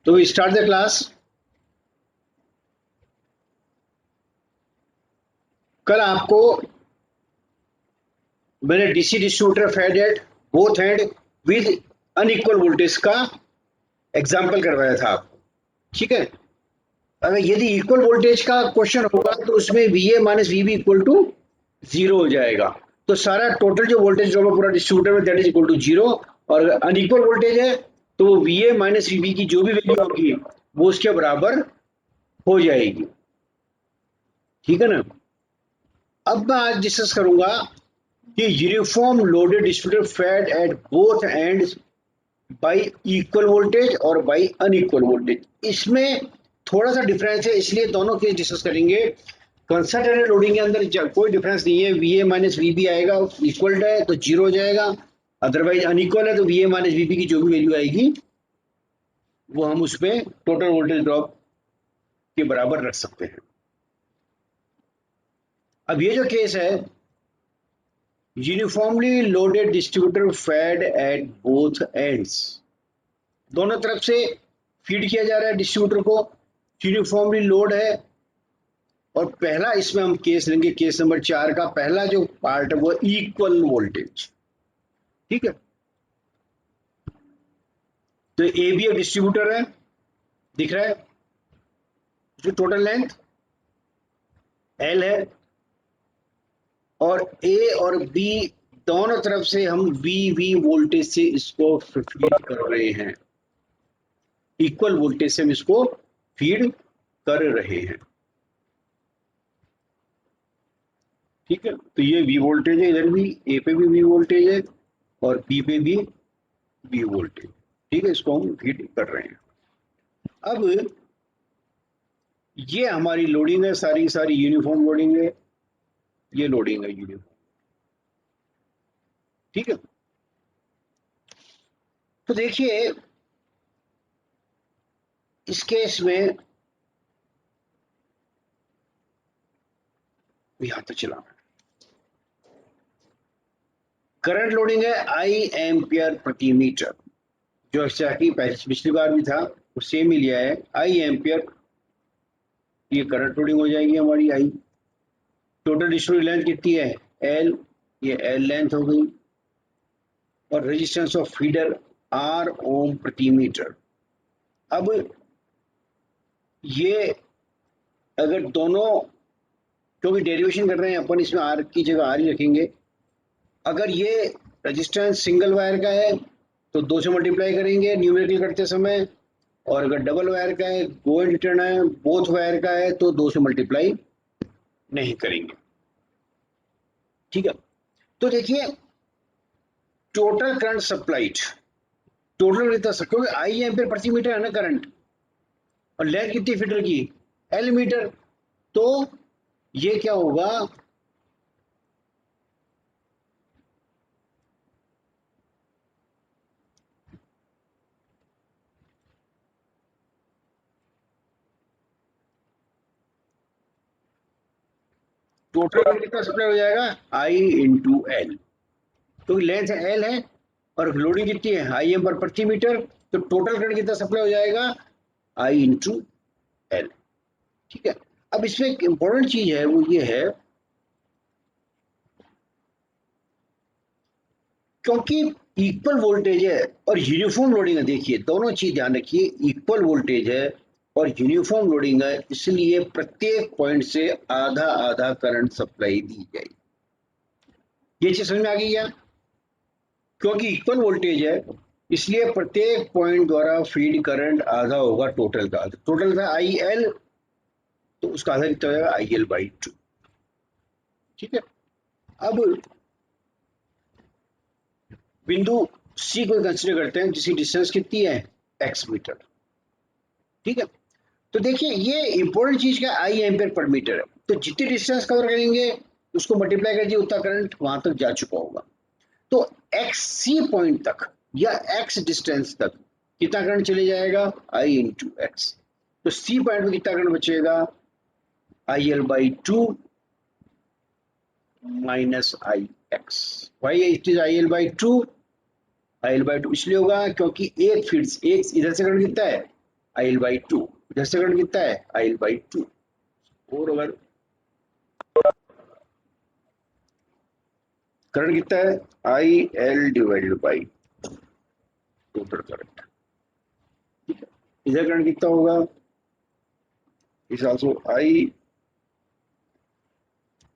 तो start the class. कल आपको मैंने DC distributor fed at both end with unequal voltage का एग्जाम्पल करवाया था आपको। ठीक है, अगर यदि इक्वल वोल्टेज का क्वेश्चन होगा तो उसमें V A minus V B equal to zero हो जाएगा। तो सारा टोटल जो वोल्टेज होगा पूरा डिस्ट्रीब्यूटर में that is equal to zero. और अगर अनइक्वल वोल्टेज है तो वो V A minus V B की जो भी वैल्यू होगी वो उसके बराबर हो जाएगी। ठीक है ना। अब मैं आज डिस्कस करूंगा कि uniform loaded distributor fed at both ends by equal voltage और बाई अनइक्वल वोल्टेज। इसमें थोड़ा सा डिफरेंस है, इसलिए दोनों केस डिस्कस करेंगे। कंसंट्रेटेड लोडिंग के अंदर कोई डिफरेंस नहीं है, V A minus V B आएगा, इक्वल है तो जीरो हो जाएगा। अदरवाइज अनइक्वल है तो V A minus V B की जो भी वैल्यू आएगी वो हम उसमें टोटल वोल्टेज ड्रॉप के बराबर रख सकते हैं। अब ये जो केस है, uniformly loaded distributor fed at both ends, दोनों तरफ से फीड किया जा रहा है डिस्ट्रीब्यूटर को, यूनिफॉर्मली लोड है। और पहला इसमें हम केस लेंगे, केस नंबर 4 का पहला जो पार्ट है वो इक्वल वोल्टेज। ठीक है, तो ए बी एक डिस्ट्रीब्यूटर है, दिख रहा है, जो टोटल लेंथ एल है, और ए और बी दोनों तरफ से हम वी वी वोल्टेज से इसको फीड कर रहे हैं, इक्वल वोल्टेज से हम इसको फीड कर रहे हैं। ठीक है, तो ये वी वोल्टेज है, इधर भी ए पे भी वी वोल्टेज है और बी पे भी वी वोल्टेज। ठीक है, इसको हम फीड कर रहे हैं। अब ये हमारी लोडिंग है, सारी सारी यूनिफॉर्म लोडिंग है, ये लोडिंग है यूनिफॉर्म। ठीक है, तो देखिए इस केस में यहां तक चला, करंट लोडिंग है आई एम्पियर प्रति मीटर, जो एक्चुअली पिछली बार भी था वो सेम ही लिया है, आई एम्पियर। ये करंट लोडिंग हो जाएगी हमारी आई। टोटल डिस्ट्रीब्यूटेड लेंथ कितनी है, एल, ये एल लेंथ हो गई, और रेजिस्टेंस ऑफ फीडर आर ओम प्रति मीटर। अब ये अगर दोनों, क्योंकि डेरिवेशन कर रहे हैं अपन, इसमें आर की जगह आर ही रखेंगे। अगर ये रेजिस्टेंस सिंगल वायर का है तो 2 से मल्टीप्लाई करेंगे न्यूमेरिकल करते समय, और अगर डबल वायर का है, गो एंड रिटर्न है, बोथ वायर का है तो 2 से मल्टीप्लाई नहीं करेंगे। ठीक है, तो देखिए टोटल करंट सप्लाइड, टोटल कितना, क्योंकि आई एम्पियर प्रति मीटर है ना करंट, और लेंथ कितनी फीडर की, एल मीटर। तो ये क्या होगा, टोटल करंट कितना सप्लाई हो जाएगा, आई इंटू एल, क्योंकि लेंथ एल है और लोडिंग कितनी है, आई एम पर प्रति मीटर, तो टोटल करंट कितना सप्लाई हो जाएगा, आई इंटू एल। ठीक है, अब इसमें एक इंपॉर्टेंट चीज है, वो ये है क्योंकि इक्वल वोल्टेज है और यूनिफॉर्म लोडिंग है, देखिए दोनों चीज ध्यान रखिए, इक्वल वोल्टेज है और यूनिफॉर्म लोडिंग है, इसलिए प्रत्येक पॉइंट से आधा आधा करंट सप्लाई दी जाएगी। ये चीज समझ में आ गई क्या, क्योंकि इक्वल वोल्टेज है इसलिए प्रत्येक पॉइंट द्वारा फीड करंट आधा होगा टोटल का। टोटल था आई एल, तो उसका आधा कितना हो जाएगा, आई एल बाई 2। ठीक है, अब बिंदु सी को कंसिडर करते हैं जिसकी डिस्टेंस कितनी है, एक्स मीटर। ठीक है, तो देखिए ये इंपॉर्टेंट चीज क्या, आई एम्पियर पर मीटर है, तो जितनी डिस्टेंस कवर करेंगे उसको मल्टीप्लाई कर दिए, उतना करंट वहां तक जा चुका होगा। तो एक्स सी पॉइंट तक या एक्स डिस्टेंस तक कितना करंट चले जाएगा, आई इंटू एक्स। तो सी पॉइंट में कितना करंट बचेगा, आई L by 2 minus I x. Why it is I L by 2, I L by 2 इसलिए होगा क्योंकि एक फीड, एक इधर से करंट कितना है, आई एल बाई टू। जैसे करंट कितना है आई एल बाई टू। और अगर करंट कितना है I L divided by total current. ठीक है, इधर करंट कितना होगा इस also I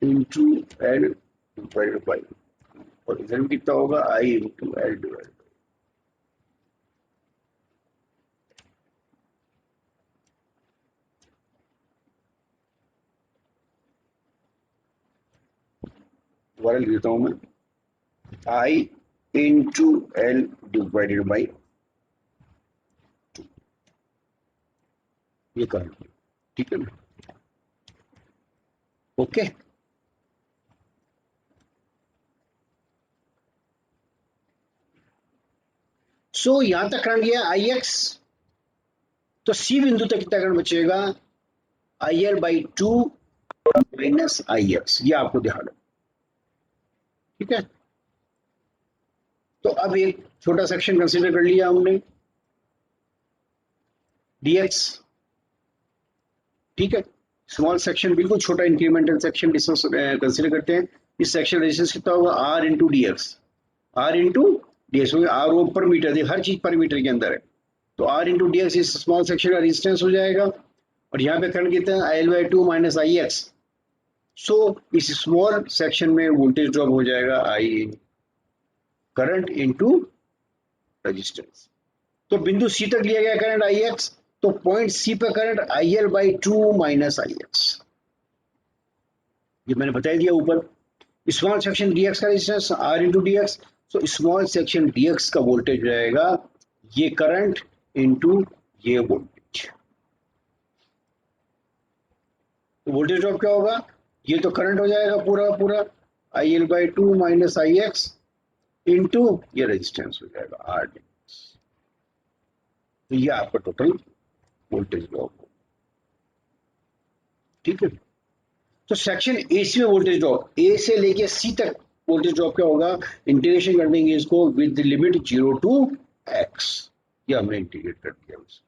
into L divided by, और इधर भी कितना होगा आई इंटू एल डिवाइडेड। दोबारा लिख देता हूं मैं, आई इंटू एल डिवाइडेड बाई ये करंट। ठीक है ना, ओके। सो यहां तक करंट गया आई एक्स, तो सी बिंदु तक कितना करंट बचेगा आई L by two minus I x, ये आपको ध्यान है। ठीक है, तो अब एक छोटा सेक्शन कंसीडर कर लिया हमने डीएक्स। ठीक है, स्मॉल सेक्शन बिल्कुल छोटा इंक्रीमेंटल सेक्शन डिस्कस कंसीडर करते हैं। इस सेक्शन रेजिस्टेंस कितना होगा R into DX, R into DX R O per metre, हर चीज पर मीटर के अंदर है, तो आर इंटू डीएक्स इस स्मॉल सेक्शन का रेजिस्टेंस हो जाएगा। और यहाँ पे करंट कितना है I L by two minus I X. So इस स्मॉल सेक्शन में वोल्टेज ड्रॉप हो जाएगा आई करंट इंटू रेजिस्टेंस। तो बिंदु सी तक लिया गया करंट आई एक्स, तो पॉइंट सी पर current I L by two minus I x, ये मैंने बता दिया ऊपर। स्मॉल सेक्शन डीएक्स का रेजिस्टेंस आर इंटू डीएक्स, तो स्मॉल सेक्शन डीएक्स का वोल्टेज रहेगा ये करंट इंटू ये वोल्टेज। तो वोल्टेज ड्रॉप क्या होगा, ये तो करंट हो जाएगा पूरा पूरा आई L by two minus I X into ये रेजिस्टेंस हो जाएगा आर डी। तो ये आपका टोटल वोल्टेज ड्रॉप हो। ठीक है, तो सेक्शन ए सी में वोल्टेज ड्रॉप ए से लेके सी तक वोल्टेज ड्रॉप क्या होगा, इंटीग्रेशन कर देंगे इसको विद लिमिट 0 टू एक्स, ये हमने इंटीग्रेट कर दिया उसको।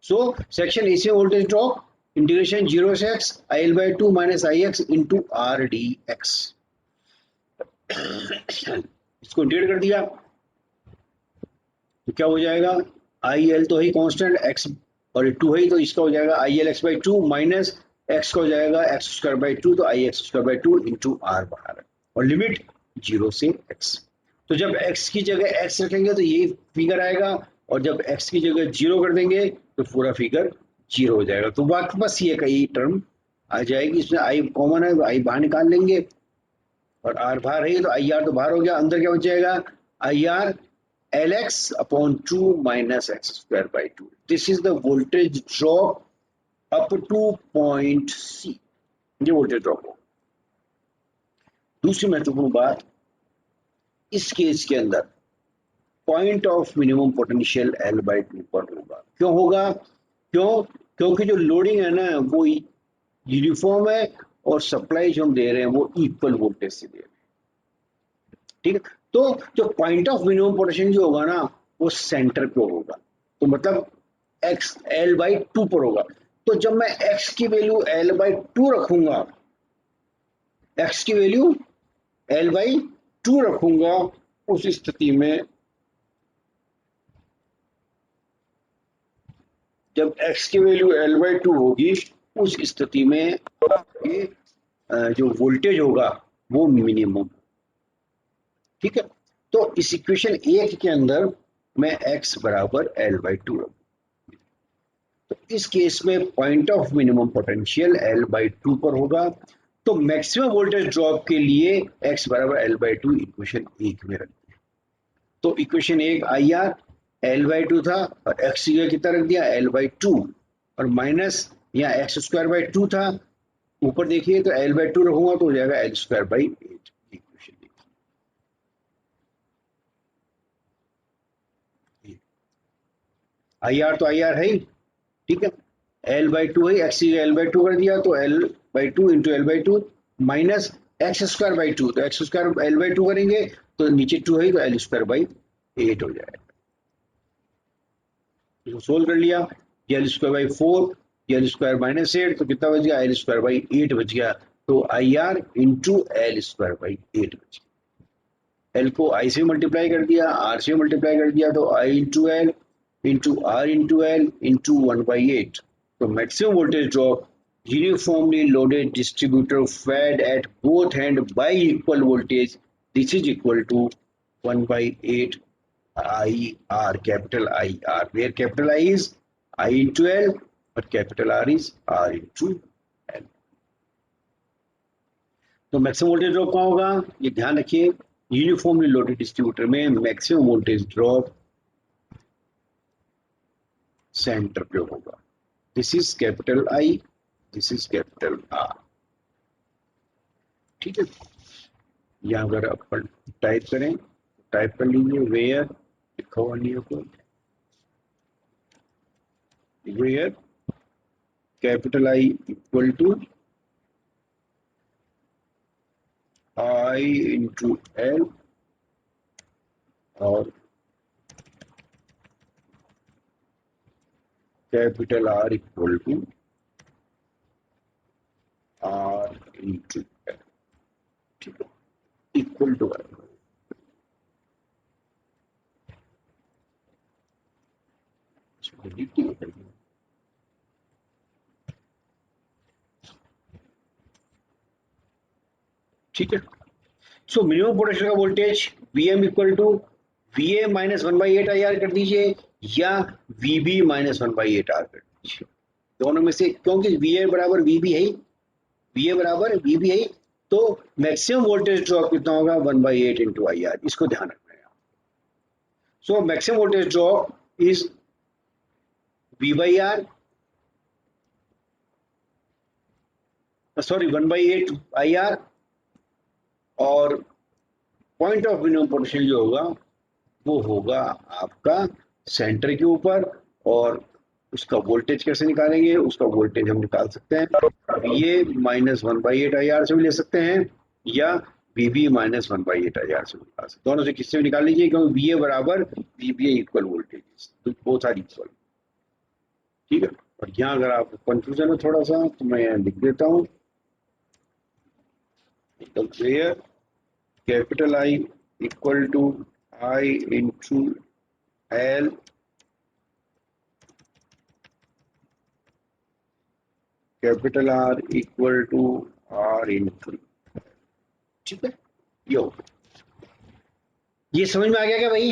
So section A C voltage drop integration 0 से X I L by two minus I X into R D X, इसको इंटीग्रेट कर दिया तो क्या हो जाएगा आई एल तो है कांस्टेंट, एक्स और टू है तो इसका हो जाएगा I L X by two minus X का हो जाएगा एक्स स्क्वायर बाई टू, तो I X square by two into R बाहर है और लिमिट 0 से एक्स। तो जब एक्स की जगह एक्स रखेंगे तो यही फिगर आएगा, और जब एक्स की जगह 0 कर देंगे तो पूरा फिगर 0 हो जाएगा। तो वापस ये कई टर्म आ जाएगी, इसमें आई कॉमन है, आई बाहर निकाल लेंगे और आर बाहर है तो आई आर तो बाहर हो गया, अंदर क्या बच जाएगा I are Lx upon 2 minus x square by 2. This is the voltage drop up to point C. ये वोल्टेज ड्रॉप हो। दूसरी महत्वपूर्ण बात, इस केस के अंदर point of minimum potential L by two पर होगा। क्यों होगा, क्यों, क्योंकि जो लोडिंग है ना वो यूनिफॉर्म है और सप्लाई जो हम दे रहे हैं वो इक्वल वोल्टेज से दे रहे हैं। ठीक है, तो जो पॉइंट ऑफ मिनिमम पोटेंशियल जो होगा ना वो सेंटर पे होगा, तो मतलब एक्स एल बाई टू पर होगा। तो जब मैं एक्स की वैल्यू एल बाई टू रखूंगा, एक्स की वैल्यू एल बाई टू रखूंगा, उस स्थिति में जब एक्स की वैल्यू एल बाई टू होगी उस स्थिति में ये जो वोल्टेज होगा वो मिनिमम। ठीक है, तो इस इक्वेशन एक के अंदर मैं x बराबर एल बाई टू रखूं, तो इस केस में point of minimum potential L by to पर होगा। तो मैक्सिमम वोल्टेज ड्रॉप के लिए x बराबर एल बाई टू इक्वेशन एक में रखते हैं। तो इक्वेशन एक आई आर एल बाई टू था और एक्स की जगह कितना रख दिया एल बाई टू, और माइनस यहाँ एक्स स्क्वायर बाई टू था, ऊपर देखिए तो एल बाई टू रखूंगा तो हो जाएगा L square by eight. Equation I R तो आई आर है ही, ठीक है, एल बाई टू है, एक्स की एल बाई टू कर दिया तो L by two into L by two minus X square by two, तो X square L by two करेंगे तो नीचे टू है तो एल स्क्वायर बाई 8 हो जाएगा। इसको सोल्व कर लिया, L square by 4, L square minus 8, तो कितना बच गया, एल स्क्वायर बाई 8 बच गया। तो I are into L square by 8 बच गया। एल को आई से मल्टीप्लाई कर दिया, आर से मल्टीप्लाई कर दिया, तो I into L into R into L into 1/8। तो maximum voltage drop uniformly loaded distributor fed at both end by equal voltage, this is equal to 1/8 IR, capital IR, where capital I is I into L but capital R is R into L। तो maximum voltage drop कहाँ होगा, ये ध्यान रखिए, uniformly loaded distributor में maximum voltage drop centre पे होगा। This is capital I, this is capital R. ठीक है, यहाँ अगर अपन टाइप करें, टाइप कर लीजिए वेयर, लिखा हुआ नहीं है कोई, where capital I equal to I into L और capital R equal to R into L. ठीक है, इक्वल टू आर। ठीक है, सो मिनिमम पोटेंशियल का voltage Vm equal to Va minus 1/8 IR कर दीजिए या Vb माइनस 1/8 R कर दीजिए, दोनों में से, क्योंकि Va बराबर Vb है, Va बराबर Vb है, तो मैक्सिमम वोल्टेज ड्रॉप कितना होगा 1/8 इंटू IR, इसको ध्यान रखना है। So maximum voltage drop is V by R, sorry 1/8 IR, और पॉइंट ऑफ मिनिमम पोटेंशियल जो होगा वो होगा आपका सेंटर के ऊपर, और उसका वोल्टेज कैसे निकालेंगे, उसका वोल्टेज हम निकाल सकते हैं Va माइनस 1/8 IR से भी ले सकते हैं या Vb माइनस 1/8 IR से भी निकाल सकते हैं, दोनों से किससे भी निकाल लीजिए, क्योंकि Va बराबर Vba इक्वल वोल्टेज, तो बोथ आर इक्वल। ठीक है, और यहाँ अगर आपको कंफ्यूजन है थोड़ा सा तो मैं यहाँ लिख देता हूँ, where capital I equal to I into L capital R equal to R into. ठीक है, ये समझ में आ गया क्या भाई,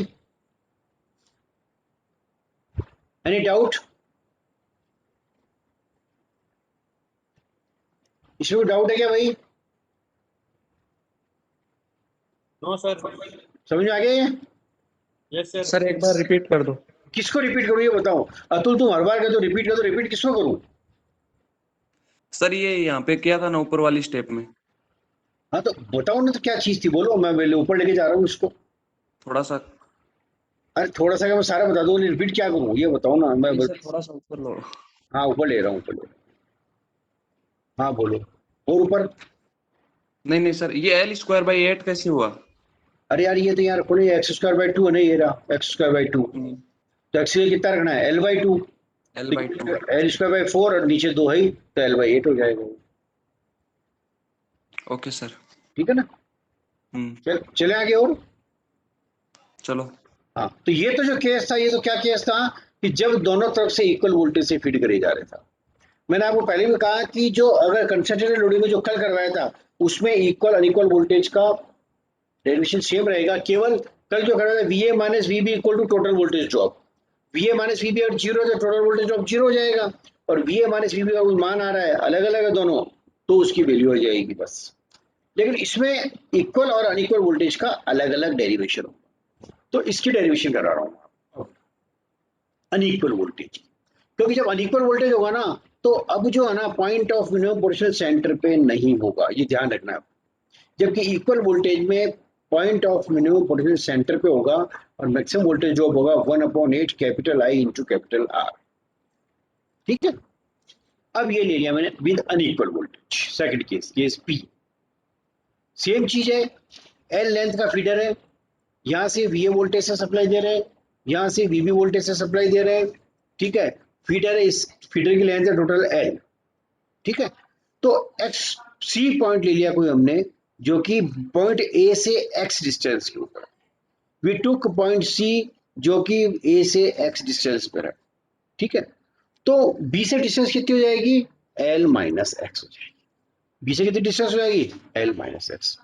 एनी डाउट, इसमें डाउट है क्या भाई? No sir. समझ में आ गया ये? Yes sir. सर एक बार रिपीट कर दो। किसको रिपीट करूं ये बताओ, अतुल तुम हर बार कहते हो रिपीट कर दो, रिपीट किसको करूं? सर ये यहाँ पे किया था ना ऊपर वाली स्टेप में, हाँ तो बताओ ना, तो क्या चीज थी बोलो, मैं ऊपर लेके जा रहा हूँ इसको। थोड़ा सा। अरे थोड़ा सा क्या मैं सारा बता दूं, रिपीट क्या करूं ये बताओ ना, मैं नहीं सर थोड़ा सा ऊपर लो। हाँ ऊपर ले रहा हूँ, ऊपर ले रहा हूँ, हाँ बोलो, और ऊपर। नहीं नहीं सर, ये L स्क्वायर बाई 8 कैसे हुआ? अरे यार ये तो यार खोलो, ये एक्स स्क्वायर बाई 2 है ना, ये रहा एक्स स्क्वायर बाई 2, तो एक्स कितना रखना है L by 2, L by 2। L square by 4 और नीचे 2 है तो L बाई 8 हो जाएगा। Okay sir. ठीक है ना, चले आगे और। चलो। हाँ तो ये तो जो केस था, ये तो क्या केस था कि जब दोनों तरफ से इक्वल वोल्टेज से फीड करे जा रहा था। मैंने आपको पहले भी कहा कि जो अगर कंसंट्रेटेड लोडिंग में जो कल करवाया था उसमें इक्वल अनइक्वल वोल्टेज का डेरिवेशन सेम रहेगा, केवल कल जो करवाया था Va minus Vb equal to total voltage drop, Va minus Vb अगर जीरो है तो टोटल वोल्टेज ड्रॉप जीरो हो जाएगा, और Va माइनस Vb का कोई मान आ रहा है अलग अलग है दोनों, तो उसकी वैल्यू हो जाएगी बस। लेकिन इसमें इक्वल और अनइक्वल वोल्टेज का अलग अलग डेरिवेशन होगा, तो इसकी डेरिवेशन करा रहा हूं अनइक्वल वोल्टेज, क्योंकि जब अनइक्वल वोल्टेज होगा ना तो अब जो है ना point of minimum potential centre पे नहीं होगा, ये ध्यान रखना है। जबकि इक्वल वोल्टेज में point of minimum potential centre पे होगा और मैक्सिमम वोल्टेज ड्रॉप होगा 1/8 capital I into capital R। ठीक है, अब ये ले लिया मैंने with unequal voltage, second case, case P। Same चीज है, एल लेंथ का फीडर है, यहां से वीए वोल्टेज से सप्लाई दे रहे हैं, यहां से वीबी वोल्टेज से सप्लाई दे रहे हैं, ठीक है। फीडर है, इस फीडर की लेंथ है टोटल एल, ठीक है। तो एक्स सी पॉइंट ले लिया कोई हमने जो कि पॉइंट ए से एक्स डिस्टेंस के ऊपर, वी टुक पॉइंट सी जो कि ए से एक्स डिस्टेंस पर है, ठीक है। तो बी से डिस्टेंस कितनी हो जाएगी, एल माइनस एक्स हो जाएगी। बी से कितनी डिस्टेंस हो जाएगी, एल माइनस एक्स।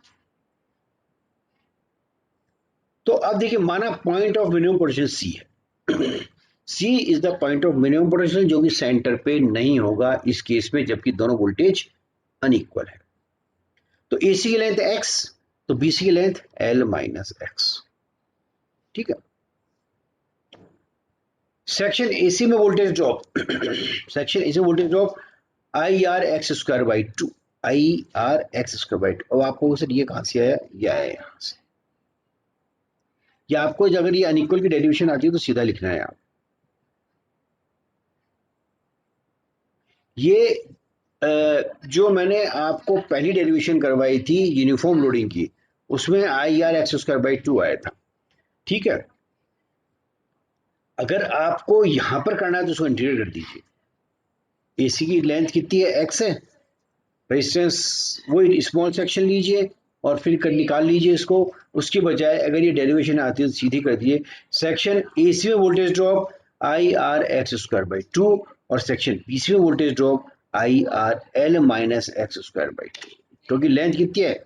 तो अब देखिए, माना point of minimum potential C है, C is the point of minimum potential जो कि सेंटर पे नहीं होगा इस केस में, जबकि दोनों वोल्टेज अनइक्वल है। तो एसी की लेंथ एक्स, तो बीसी की लेंथ एल माइनस एक्स, ठीक है। सेक्शन एसी में वोल्टेज ड्रॉप, सेक्शन एसी में voltage drop I R X square by to, I R X square by to. अब आपको सर ये कहां से आया, ये आया यहां से, या आपको अगर ये अनइक्वल की डेरिवेशन आती है तो सीधा लिखना है आप ये जो मैंने आपको पहली डेरिवेशन करवाई थी यूनिफॉर्म लोडिंग की, उसमें आई R X square by to आया था, ठीक है। अगर आपको यहां पर करना है तो उसको इंटीग्रेट कर दीजिए। एसी की लेंथ कितनी है, एक्स है, रेजिस्टेंस वही स्मॉल सेक्शन लीजिए और फिर कर निकाल लीजिए इसको। उसके बजाय अगर ये डेरिवेशन आती है तो सीधी कर दिए, सेक्शन एसी में voltage drop I R X square by two, और सेक्शन बीसी में voltage drop I R L minus X square by to, क्योंकि लेंथ कितनी है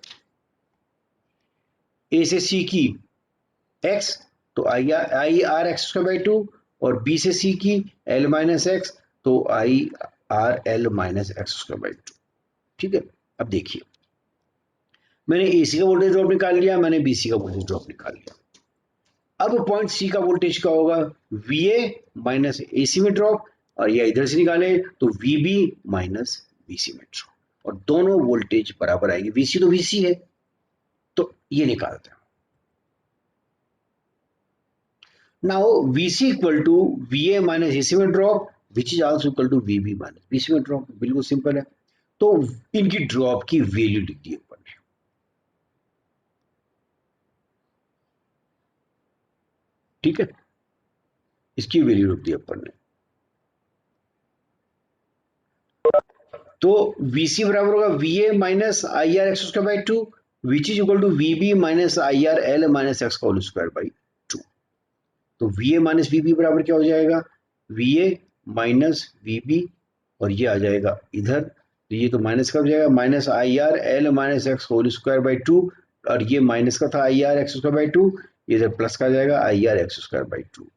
ए से सी की एक्स, तो I R X square by two, और बी से सी की एल माइनस एक्स, तो I R L minus X square by two, ठीक है। अब देखिए, मैंने एसी का वोल्टेज ड्रॉप निकाल लिया, मैंने बीसी का वोल्टेज ड्रॉप निकाल लिया। अब पॉइंट सी का वोल्टेज का होगा वीए माइनस एसी में ड्रॉप, और या इधर से निकाले तो वीबी माइनस बीसी में ड्रॉप, और दोनों वोल्टेज बराबर आएगी। वीसी तो वीसी है, तो ये निकालते हैं। Now VC equal to VA minus AC में drop which is also equal to VB minus BC में ड्रॉप, बिल्कुल सिंपल है। तो इनकी ड्रॉप की वैल्यू लिख दी अपन ने, ठीक है, इसकी वैल्यू लिख दी अपन ने। तो VC बराबर होगा VA minus I R X square by two, which is equal to VB minus I R L minus X का होल स्क्वायर बाई टू। तो VA माइनस VB बराबर क्या हो जाएगा, VA माइनस VB, और ये आ जाएगा इधर, तो ये तो माइनस का हो जाएगा, minus I R L minus X whole square by two, और ये माइनस का था I R X square by two, ये इधर प्लस का आ जाएगा I R X square by two,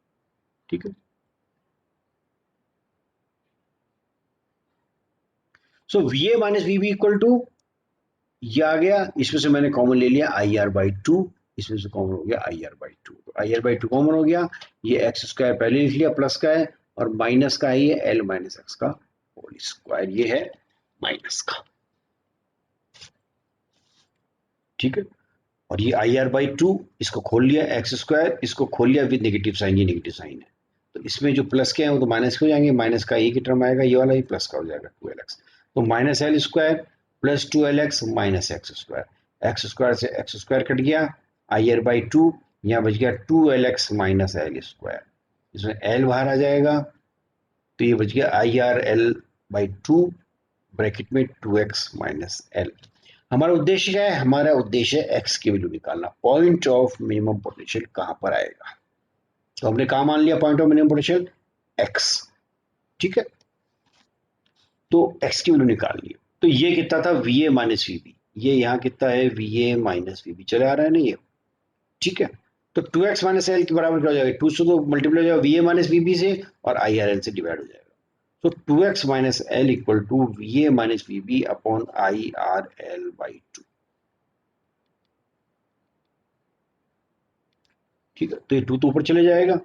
ठीक है। So VA minus VB equal to, ये आ गया, इसमें से मैंने कॉमन ले लिया आई आर बाई टू, इसमें से कॉमन हो गया आई आर बाई टू, तो I R by two common हो गया, ये एक्स स्क्वायर पहले लिख लिया प्लस का है, और माइनस का है ये एल माइनस एक्स का होल स्क्वायर, ये है माइनस का, ठीक है। और ये आई आर बाई टू, इसको खोल लिया एक्स स्क्वायर, इसको खोल लिया विद नेगेटिव साइन, ये नेगेटिव साइन है, तो इसमें जो प्लस के हैं वो तो माइनस के हो जाएंगे, माइनस का एक ही टर्म आएगा, ये वाला ही प्लस का हो जाएगा टू एल एक्स, तो minus L square plus two L X minus X square से एक्स स्क्वायर कट गया, आई आर बाई टू, यहाँ बच गया two L X minus L square, इसमें एल बाहर आ जाएगा, तो ये बच गया I R L by two bracket में टू एक्स माइनस एल। हमारा उद्देश्य क्या है, हमारा उद्देश्य है एक्स की वैल्यू निकालना, पॉइंट ऑफ मिनिमम पोटेंशियल कहां पर आएगा, तो हमने कहा मान लिया point of minimum potential x, ठीक है। तो एक्स की वैल्यू निकाल ली, तो ये कितना था वीए माइनस वीबी, ये यहाँ कितना है वीए माइनस वीबी, चले आ रहा है ना ये, ठीक है। तो टू एक्स माइनस एल के बराबर क्या हो जाएगा, टू से तो मल्टीप्लाई हो जाएगा वीए माइनस वीबी से, और आई आर एल से डिवाइड हो जाएगा, तो two X minus L equal to VA minus VB upon I R L by two, ठीक है। तो ये टू तो ऊपर चले जाएगा,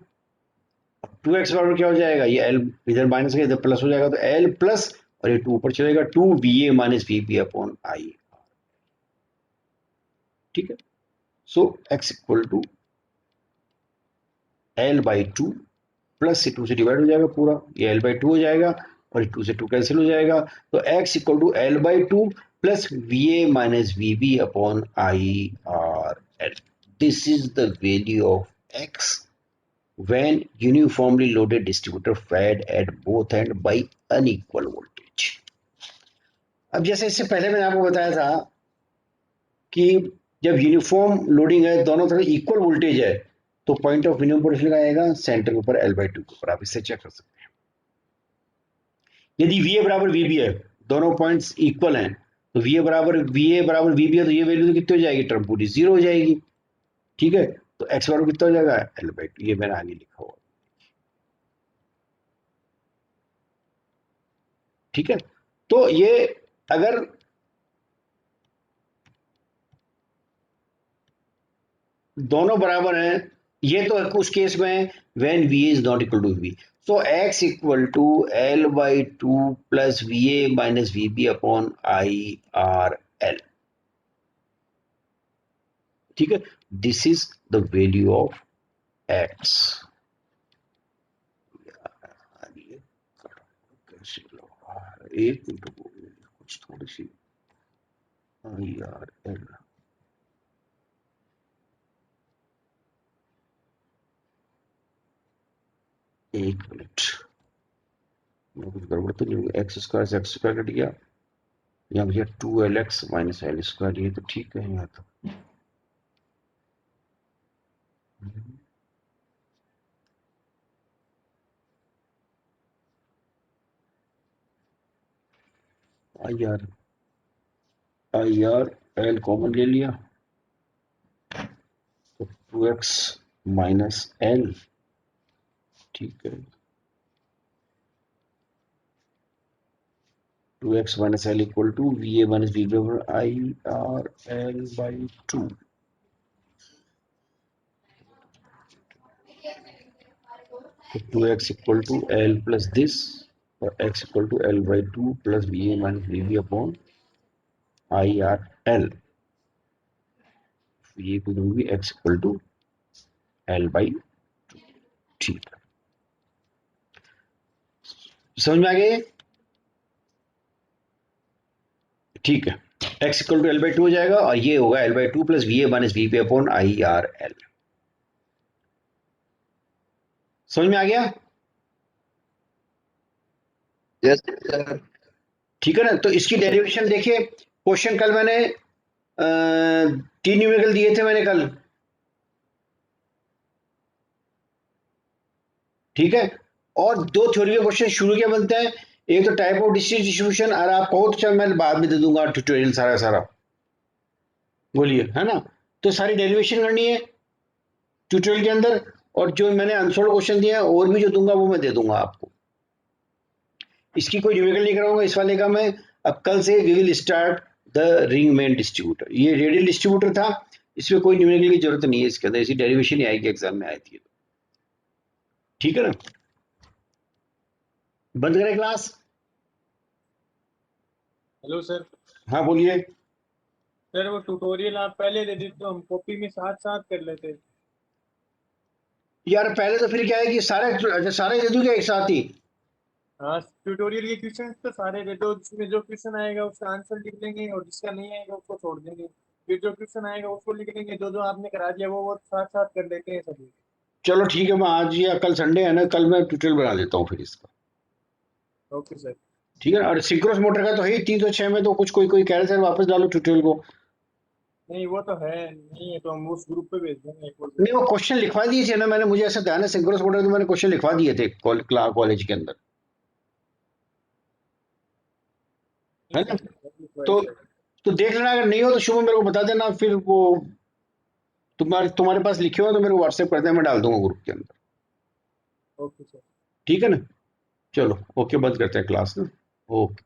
टू एक्स बराबर क्या हो जाएगा, ये एल इधर माइनस का इधर प्लस हो जाएगा, तो एल प्लस, और ये टू ऊपर चलेगा, two B A minus B P upon I, ठीक है। So X equal to L by two, plus से टू से डिवाइड हो जाएगा पूरा, ये एल बाई टू हो जाएगा, और टू से टू कैंसिल हो जाएगा, तो X equal to L by two plus VA minus VB upon IRL. This is the value of X when uniformly loaded distributor fed at both end by unequal voltage. अब जैसे इससे पहले मैंने आपको बताया था कि जब यूनिफॉर्म लोडिंग है, दोनों तरफ इक्वल वोल्टेज है, तो पॉइंट ऑफ मिनिमम पोटेंशियल का आएगा सेंटर के ऊपर L/2 के ऊपर। आप इससे चेक कर सकते हैं। यदि VA बराबर VB है, दोनों पॉइंट्स इक्वल हैं, तो VA बराबर VB है, तो ये वैल्यू तो कितनी हो जाएगी, टर्म पूरी 0 हो जाएगी। ठीक है, तो X बराबर कितना हो जाएगा, L/2। ये मैंने आगे लिखा हुआ। ठीक है, तो ये अगर दोनों बराबर हैं, ये तो उस केस में when VA is not equal to VB, so X equal to L/2 plus VA minus VB upon IRL. ठीक है, this is the value of X. एक मिनट कुछ थोड़ी सी IRL, एक मिनट, कुछ गड़बड़ तो नहीं हुई। एक्स स्क्वायर से एक्स स्क्वायर कट गया, यहाँ भैया 2LX माइनस L स्क्वायर, ये तो ठीक है। यहाँ तो IR L कॉमन ले लिया, तो 2X माइनस L। ठीक है, 2X minus L equal to VA minus VB over IRL by 2। तो 2X equal to L plus this, और X equal to L by 2 plus VA minus VB upon IRL। ये को दूंगी X equal to L by 2। ठीक है, समझ में आ गया? ठीक है, X इक्वल टू L/2 हो जाएगा, और ये होगा L/2 plus VA minus VB upon IRL। समझ में आ गया? Yes sir. ठीक है ना, तो इसकी डेरिवेशन देखिए। क्वेश्चन कल मैंने 3 न्यूमेरिकल दिए थे मैंने कल। ठीक है, और 2 थ्योरी के क्वेश्चन शुरू के बनते हैं। एक तो टाइप ऑफ डिस्ट्रीब्यूशन, और आप कहो तो चल मैं बाद में दे दूंगा ट्यूटोरियल सारा बोलिए, है ना। तो सारी डेरिवेशन करनी है ट्यूटोरियल के अंदर, और जो मैंने अनसोल्व क्वेश्चन दिए हैं और भी जो दूंगा वो मैं दे दूंगा आपको। इसकी कोई न्यूमेरिकल नहीं कराऊंगा इस वाले का मैं। अब कल से we will start the ring main distributor. ये रेडियल डिस्ट्रीब्यूटर था, इसमें कोई न्यूमेरिकल की जरूरत नहीं है, इसके अंदर इसी डेरिवेशन ही आएगी, एग्जाम में आई थी। ठीक है ना, बंद करें क्लास? Hello sir. हाँ बोलिए। सर वो ट्यूटोरियल आप पहले दे देते तो हम कॉपी में साथ साथ कर लेते। यार पहले तो फिर क्या है कि सारे दे दूंगा एक साथ ही। हाँ, ट्यूटोरियल के क्वेश्चन तो सारे दे दो, जिसमें जो क्वेश्चन आएगा उसका आंसर लिख लेंगे और जिसका नहीं आएगा उसको छोड़ देंगे। फिर जो क्वेश्चन आएगा उसको लिख लेंगे, जो जो आपने करा दिया वो साथ साथ कर लेते हैं सभी। चलो ठीक है, मैं आज या कल संडे है ना, कल मैं ट्यूटोरियल बना देता हूँ फिर इसका। Okay sir. ठीक है ना, और सिंक्रोनस मोटर का तो है ही 306 में, तो कुछ कोई कह रहे थे वापस डालो ट्यूटोरियल को। नहीं वो तो है नहीं है, तो हम उस ग्रुप पे भेज देंगे एक और। नहीं, वो क्वेश्चन लिखवा दिए थे ना मैंने, मुझे ऐसा ध्यान है सिंक्रोनस मोटर के मैंने क्वेश्चन लिखवा दिए थे कॉलेज के अंदर, है ना। तो देख लेना, अगर नहीं हो तो शुभ मेरे को बता देना, फिर वो तुम्हारे पास लिखे हो तो मेरे को व्हाट्सएप कर देना, मैं डाल दूंगा ग्रुप के अंदर। Okay sir. ठीक है ना, चलो ओके, बंद करते हैं क्लास ना। ओके।